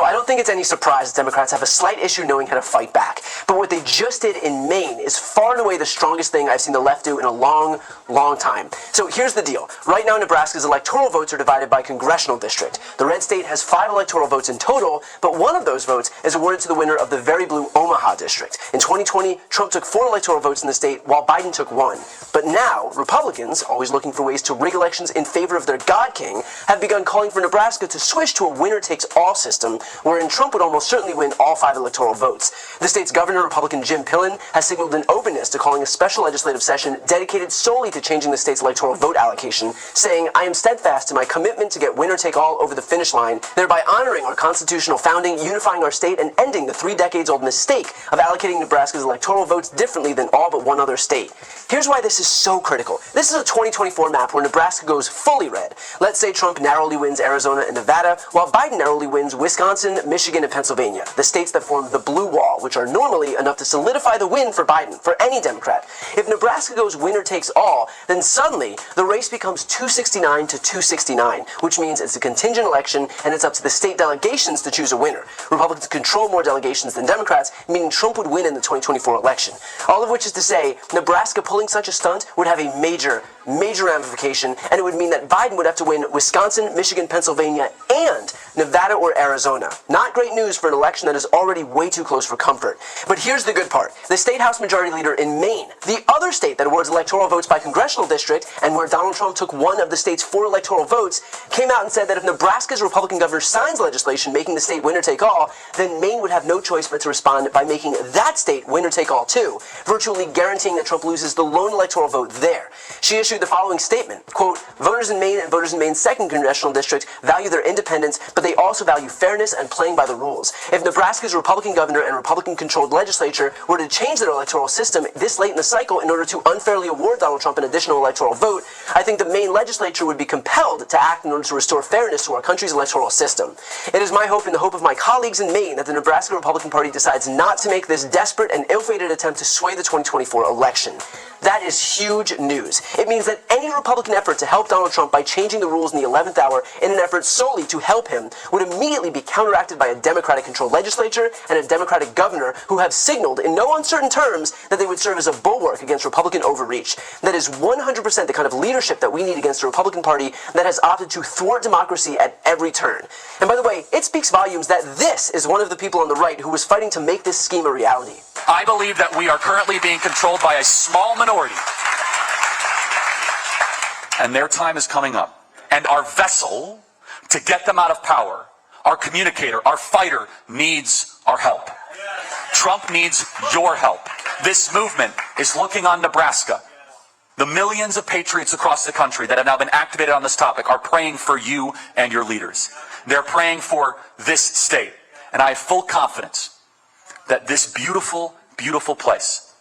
So I don't think it's any surprise that Democrats have a slight issue knowing how to fight back. But what they just did in Maine is far and away the strongest thing I've seen the left do in a long, long time. So here's the deal. Right now, Nebraska's electoral votes are divided by congressional district. The red state has 5 electoral votes in total, but one of those votes is awarded to the winner of the very blue Omaha district. In 2020, Trump took 4 electoral votes in the state, while Biden took 1. But now, Republicans, always looking for ways to rig elections in favor of their God King, have begun calling for Nebraska to switch to a winner-takes-all system, wherein Trump would almost certainly win all 5 electoral votes. The state's governor, Republican Jim Pillen, has signaled an openness to calling a special legislative session dedicated solely to changing the state's electoral vote allocation, saying, "I am steadfast in my commitment to get winner-take-all over the finish line, thereby honoring our constitutional founding, unifying our state, and ending the 3 decades-old mistake of allocating Nebraska's electoral votes differently than all but one other state." Here's why this is so critical. This is a 2024 map where Nebraska goes fully red. Let's say Trump narrowly wins Arizona and Nevada, while Biden narrowly wins Wisconsin, Michigan, and Pennsylvania, the states that form the blue wall, which are normally enough to solidify the win for Biden, for any Democrat. If Nebraska goes winner takes all, then suddenly the race becomes 269 to 269, which means it's a contingent election and it's up to the state delegations to choose a winner. Republicans control more delegations than Democrats, meaning Trump would win in the 2024 election. All of which is to say, Nebraska pulling such a stunt would have a major ramification, and it would mean that Biden would have to win Wisconsin, Michigan, Pennsylvania, and Nevada or Arizona. Not great news for an election that is already way too close for comfort. But here's the good part. The state House Majority Leader in Maine, the other state that awards electoral votes by congressional district, and where Donald Trump took 1 of the state's 4 electoral votes, came out and said that if Nebraska's Republican governor signs legislation making the state winner-take-all, then Maine would have no choice but to respond by making that state winner-take-all too, virtually guaranteeing that Trump loses the lone electoral vote there. She issued the following statement, quote, "Voters in Maine and voters in Maine's 2nd congressional district value their independence, but they also value fairness and playing by the rules. If Nebraska's Republican governor and Republican-controlled legislature were to change their electoral system this late in the cycle in order to unfairly award Donald Trump an additional electoral vote, I think the Maine legislature would be compelled to act in order to restore fairness to our country's electoral system. It is my hope and the hope of my colleagues in Maine that the Nebraska Republican Party decides not to make this desperate and ill-fated attempt to sway the 2024 election." That is huge news. It means that any Republican effort to help Donald Trump by changing the rules in the 11th hour in an effort solely to help him would immediately be counteracted by a Democratic-controlled legislature and a Democratic governor who have signaled in no uncertain terms that they would serve as a bulwark against Republican overreach. That is 100% the kind of leadership that we need against a Republican Party that has opted to thwart democracy at every turn. And by the way, it speaks volumes that this is one of the people on the right who was fighting to make this scheme a reality. I believe that we are currently being controlled by a small minority. And their time is coming up. And our vessel to get them out of power, our communicator, our fighter, needs our help. Trump needs your help. This movement is looking on Nebraska. The millions of patriots across the country that have now been activated on this topic are praying for you and your leaders. They're praying for this state. And I have full confidence that this beautiful, beautiful place,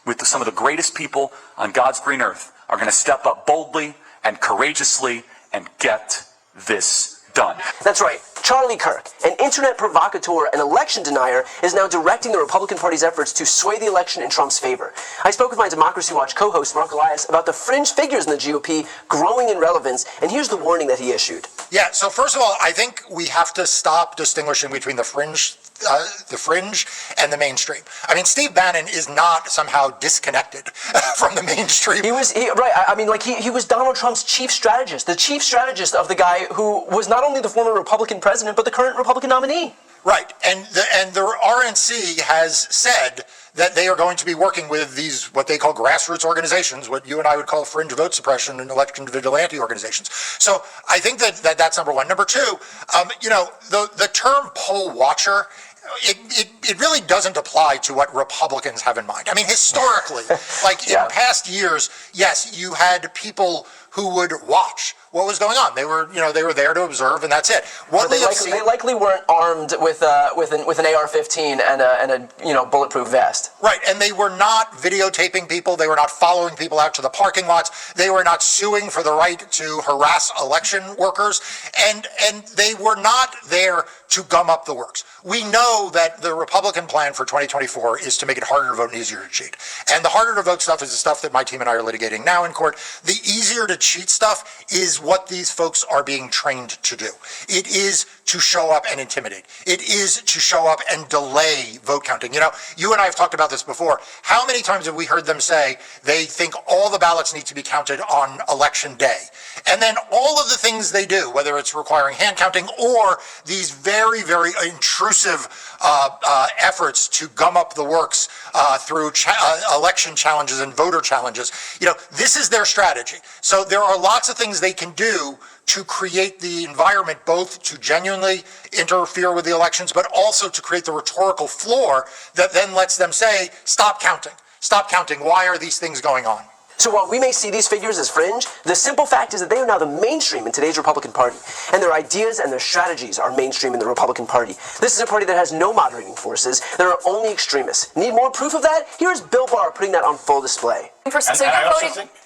with some of the greatest people on God's green earth, are going to step up boldly and courageously and get this done. That's right. Charlie Kirk, an internet provocateur and election denier, is now directing the Republican Party's efforts to sway the election in Trump's favor. I spoke with my Democracy Watch co-host, Mark Elias, about the fringe figures in the GOP growing in relevance, and here's the warning that he issued. Yeah, so first of all, I think we have to stop distinguishing between the fringe and the mainstream. I mean, Steve Bannon is not somehow disconnected from the mainstream. He was Donald Trump's chief strategist, the chief strategist of the guy who was not only the former Republican president, but the current Republican nominee. Right, and the RNC has said that they are going to be working with these, what they call grassroots organizations, what you and I would call fringe vote suppression and election vigilante organizations. So I think that's number one. Number two, the term poll watcher, it really doesn't apply to what Republicans have in mind. I mean, historically, in past years, yes, you had people who would watch what was going on. They were there to observe, and that's it. They likely weren't armed with an AR-15 and a bulletproof vest. Right, and they were not videotaping people. They were not following people out to the parking lots. They were not suing for the right to harass election workers, and they were not there to gum up the works. We know that the Republican plan for 2024 is to make it harder to vote and easier to cheat. And the harder to vote stuff is the stuff that my team and I are litigating now in court. The easier to cheat stuff is what these folks are being trained to do. It is to show up and intimidate. It is to show up and delay vote counting. You know, you and I have talked about this before. How many times have we heard them say they think all the ballots need to be counted on election day? And then all of the things they do, whether it's requiring hand counting or these very, very intrusive efforts to gum up the works through election challenges and voter challenges, you know, this is their strategy. So there are lots of things they can do to create the environment both to genuinely interfere with the elections, but also to create the rhetorical floor that then lets them say, stop counting. Stop counting. Why are these things going on? So while we may see these figures as fringe, the simple fact is that they are now the mainstream in today's Republican Party, and their ideas and their strategies are mainstream in the Republican Party. This is a party that has no moderating forces. There are only extremists. Need more proof of that? Here's Bill Barr putting that on full display.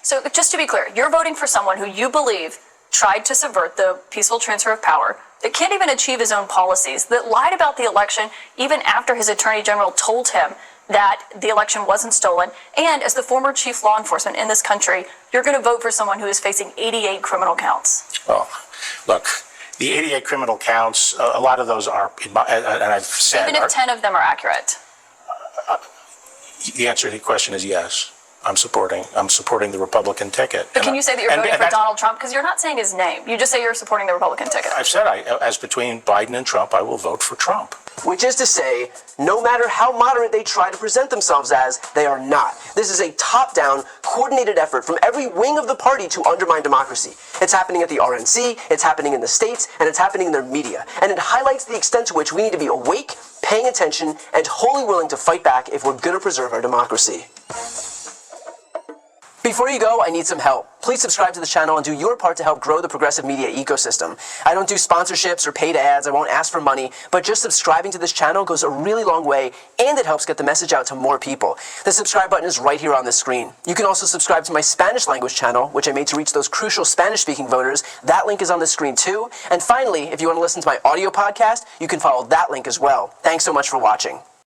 So just to be clear, you're voting for someone who you believe tried to subvert the peaceful transfer of power, that can't even achieve his own policies, that lied about the election even after his attorney general told him that the election wasn't stolen. And as the former chief law enforcement in this country, you're going to vote for someone who is facing 88 criminal counts. Well, look, the 88 criminal counts, a lot of those are, and I've said... Even if 10 of them are accurate. The answer to the question is yes. I'm supporting the Republican ticket. But can you say that you're voting for Donald Trump? Because you're not saying his name. You just say you're supporting the Republican ticket. I've said, as between Biden and Trump, I will vote for Trump. Which is to say, no matter how moderate they try to present themselves as, they are not. This is a top-down, coordinated effort from every wing of the party to undermine democracy. It's happening at the RNC, it's happening in the states, and it's happening in their media. And it highlights the extent to which we need to be awake, paying attention, and wholly willing to fight back if we're going to preserve our democracy. Before you go, I need some help. Please subscribe to the channel and do your part to help grow the progressive media ecosystem. I don't do sponsorships or paid ads, I won't ask for money, but just subscribing to this channel goes a really long way, and it helps get the message out to more people. The subscribe button is right here on the screen. You can also subscribe to my Spanish language channel, which I made to reach those crucial Spanish-speaking voters. That link is on the screen too. And finally, if you want to listen to my audio podcast, you can follow that link as well. Thanks so much for watching.